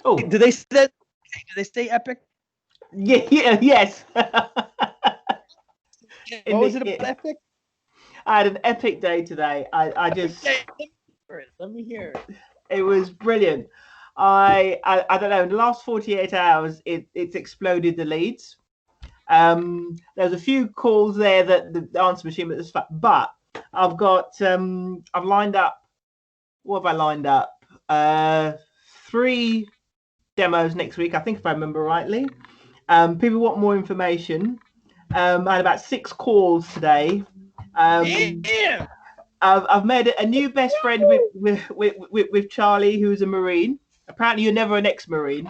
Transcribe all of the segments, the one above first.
Oh, Do they say that? Do they say epic? yes. What was it about epic? I had an epic day today. I just, Let me hear it. it was brilliant. I don't know. In the last 48 hours, it's exploded the leads. There's a few calls there that the answer machine was, but I've got I've lined up. What have I lined up? 3 demos next week, I think, if I remember rightly. People want more information. I had about 6 calls today. Damn. I've made a new best friend with Charlie, who's a Marine. Apparently, you're never an ex-Marine,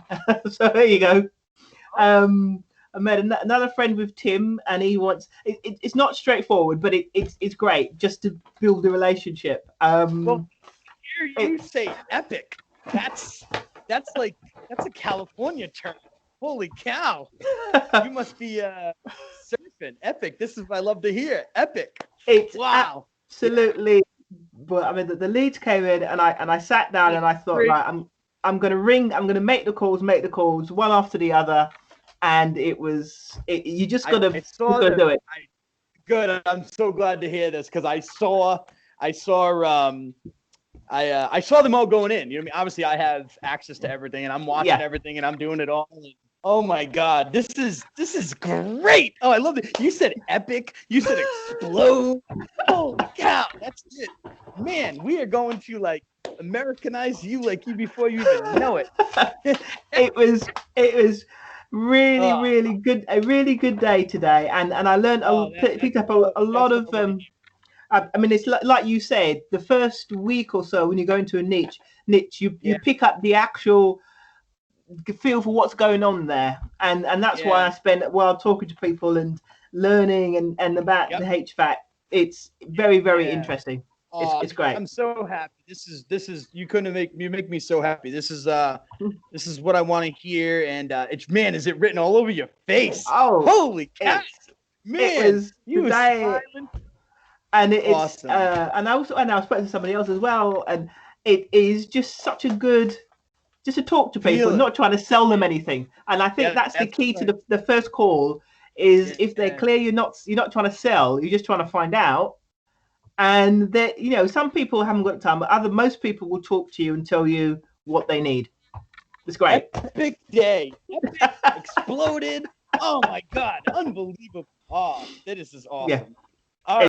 so there you go. I made another friend with Tim, and he wants. It's not straightforward, but it's great just to build a relationship. Well, hear you say epic. That's a California term. Holy cow! You must be surfing. Epic. This is what I love to hear. Epic. It's wow. Absolutely. Yeah. But I mean, the leads came in, and I sat down and I thought, right, I'm going to ring. I'm going to make the calls one after the other, and you just got to do it. Good. I'm so glad to hear this because I saw them all going in. You know what I mean? Obviously, I have access to everything, and I'm watching everything, and I'm doing it all. Oh my God, this is great. Oh, I love it. You said epic. You said explode. Holy cow, that's it, man. We are going to like Americanize you like you before you even know it. It was really good. A really good day today, and I learned picked up a lot of. I mean, it's like you said, the first week or so when you go into a niche, you pick up the actual feel for what's going on there, and that's why I spend while talking to people and learning and about the HVAC. It's very interesting. It's great. I'm so happy. This is you couldn't make me so happy. This is what I want to hear, and is it written all over your face? Oh, holy cow, man! It was you today, and it's awesome. And I was spoken to somebody else as well, and it is just such a good. Just to talk to people, not trying to sell them anything. And I think that's the key to the first call is if they're clear, you're not trying to sell, you're just trying to find out. And that, some people haven't got time, but most people will talk to you and tell you what they need. It's great. Epic day. Epic exploded. Oh my God. Unbelievable. Oh, this is awesome.